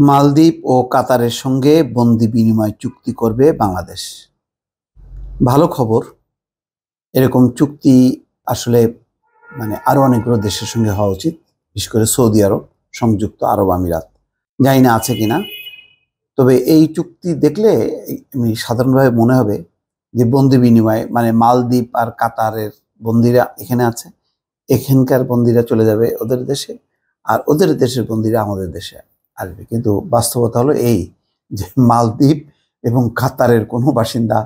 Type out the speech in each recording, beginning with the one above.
মালদ্বীপ ও কাতারের সঙ্গে বন্দি বিনিময় চুক্তি করবে বাংলাদেশ। ভালো খবর। এরকম চুক্তি আসলে আরো অনেকগুলো দেশের সঙ্গে হওয়া উচিত, বিশেষ করে সৌদি আরব, সংযুক্ত আরব আমিরাত। জানি না আছে কিনা, তবে এই চুক্তি দেখলে সাধারণভাবে মনে হবে যে বন্দি বিনিময় মালদ্বীপ আর কাতারের বন্দিরা এখানে আছে, এখানকার বন্দিরা চলে যাবে ওদের দেশে, আর ওদের দেশের বন্দিরা আমাদের দেশে আসবে। কিন্তু বাস্তবতা হলো এই যে মালদ্বীপ এবং কাতারের কোনো বাসিন্দা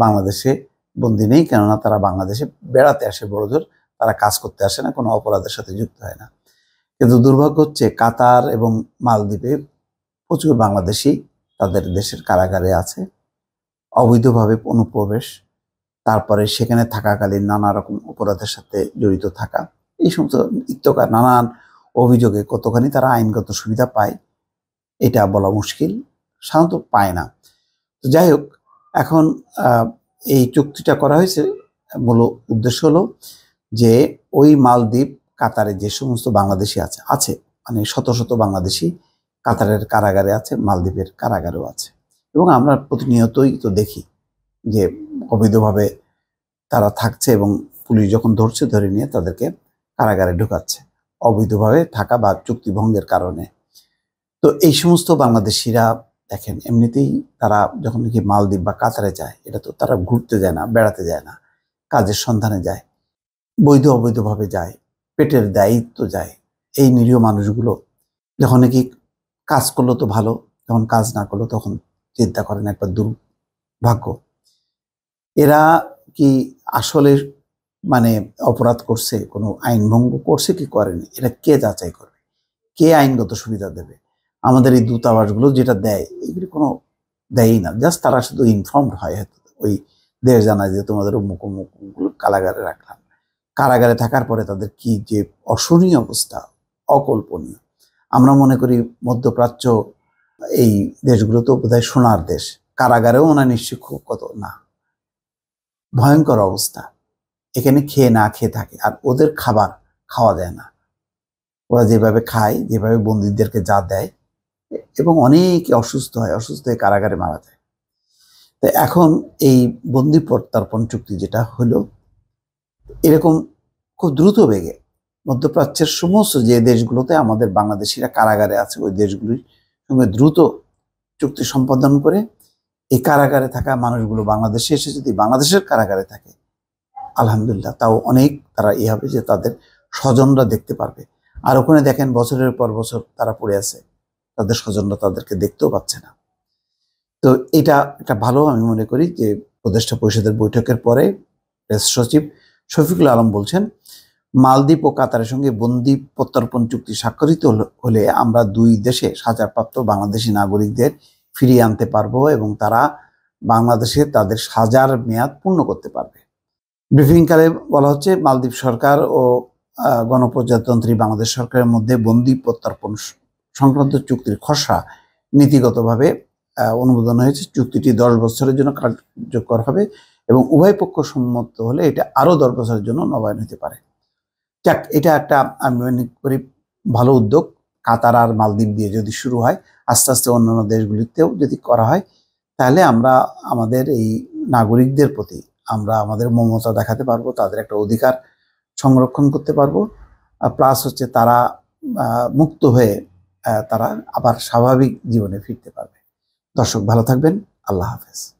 বাংলাদেশে বন্দি নেই, কেননা তারা বাংলাদেশে বেড়াতে আসে, বড়জোর তারা কাজ করতে আসে না, কোনো অপরাধের সাথে যুক্ত হয় না। কিন্তু দুর্ভাগ্য হচ্ছে কাতার এবং মালদ্বীপে প্রচুর বাংলাদেশি তাদের দেশের কারাগারে আছে, অবৈধভাবে অনুপ্রবেশ, তারপরে সেখানে থাকাকালীন নানা রকম অপরাধের সাথে জড়িত থাকা, এই সমস্ত ইত্যকার নানান অভিযোগে কতখানি তারা আইনগত সুবিধা পায় এটা বলা মুশকিল, সাধারণত পায় না। তো যাই হোক, এখন এই চুক্তিটা করা হয়েছে, মূল উদ্দেশ্য হলো যে ওই মালদ্বীপ কাতারে যে সমস্ত বাংলাদেশি আছে শত শত বাংলাদেশি কাতারের কারাগারে আছে, মালদ্বীপের কারাগারেও আছে, এবং আমরা প্রতিনিয়তই তো দেখি যে অবৈধভাবে তারা থাকছে এবং পুলিশ যখন ধরছে ধরে নিয়ে তাদেরকে কারাগারে ঢুকাচ্ছে অবৈধভাবে থাকা বা চুক্তি ভঙ্গের কারণে। তো এই সমস্ত বাংলাদেশিরা দেখেন, এমনিতেই তারা যখন নাকি মালদ্বীপ বা কাতারে যায়, এটা তো তারা ঘুরতে যায় না, বেড়াতে যায় না, কাজের সন্ধানে যায়, বৈধ অবৈধভাবে যায়, পেটের দায়িত্ব যায়। এই নিরীহ মানুষগুলো যখন নাকি কাজ করলো তো ভালো, যখন কাজ না করলো তখন চিন্তা করেন একটা দুর্ভাগ্য। এরা কি আসলে অপরাধ করছে, কোনো আইন ভঙ্গ করছে কি করেনি, এটা কে যাচাই করবে, কে আইনগত সুবিধা দেবে? আমাদের এই দূতাবাসগুলো যেটা দেয়, এগুলি কোনো দেয়ই না, জাস্ট তারা শুধু ইনফর্মড হয়, ওই দেশ জানায় যে তোমাদের অমুক অমুকগুলো কারাগারে রাখলাম। কারাগারে থাকার পরে তাদের কি যে অসহনীয় অবস্থা, অকল্পনীয়। আমরা মনে করি মধ্যপ্রাচ্য এই দেশগুলো তো বোধহয় সোনার দেশ, কারাগারেও নিশ্চয়ই খুব কত না, ভয়ঙ্কর অবস্থা। এখানে খেয়ে না খেয়ে থাকে, আর ওদের খাবার খাওয়া যায় না, ওরা যেভাবে খায়, যেভাবে বন্দীদেরকে যা দেয়, এবং অনেকে অসুস্থ হয়, অসুস্থ হয়ে কারাগারে মারা যায়। তো এখন এই বন্দি প্রত্যর্পণ চুক্তি যেটা হলো, এরকম খুব দ্রুত বেগে মধ্যপ্রাচ্যের সমস্ত যে দেশগুলোতে আমাদের বাংলাদেশিরা কারাগারে আছে, ওই দেশগুলির সঙ্গে দ্রুত চুক্তি সম্পাদন করে এই কারাগারে থাকা মানুষগুলো বাংলাদেশে এসে যদি বাংলাদেশের কারাগারে থাকে, আলহামদুলিল্লাহ, তাও অনেক তারা হবে যে তাদের স্বজনরা দেখতে পারবে। আর ওখানে দেখেন বছরের পর বছর তারা পড়ে আছে, তাদের স্বজনরা তাদেরকে দেখতেও পাচ্ছে না। তো এটা একটা ভালো, আমি মনে করি যে উপদেষ্টা পরিষদের বৈঠকের পরে প্রেস সচিব শফিকুল আলম বলছেন, মালদ্বীপ ও কাতারের সঙ্গে বন্দি প্রত্যর্পণ চুক্তি স্বাক্ষরিত হলে আমরা দুই দেশে সাজাপ্রাপ্ত বাংলাদেশি নাগরিকদের ফিরিয়ে আনতে পারবো এবং তারা বাংলাদেশে তাদের সাজার মেয়াদ পূর্ণ করতে পারবে। ব্রিফিংকালে বলা হচ্ছে, মালদ্বীপ সরকার ও গণপ্রজাতন্ত্রী বাংলাদেশ সরকারের মধ্যে বন্দি প্রত্যর্পণ সংক্রান্ত চুক্তির খসড়া নীতিগতভাবে অনুমোদন হয়েছে। চুক্তিটি 10 বছরের জন্য কার্যকর হবে এবং উভয় পক্ষ সম্মত হলে এটা আরও 10 বছরের জন্য নবায়ন হতে পারে। যাক, এটা একটা আমি মনে করি ভালো উদ্যোগ। কাতার আর মালদ্বীপ দিয়ে যদি শুরু হয়, আস্তে আস্তে অন্যান্য দেশগুলিতেও যদি করা হয়, তাহলে আমরা আমাদের এই নাগরিকদের প্রতি আমরা আমাদের মমতা দেখাতে পারবো, তাদের একটা অধিকার সংরক্ষণ করতে পারবো, প্লাস হচ্ছে তারা মুক্ত হয়ে তারা আবার স্বাভাবিক জীবনে ফিরতে পারবে। দর্শক ভালো থাকবেন, আল্লাহ হাফেজ।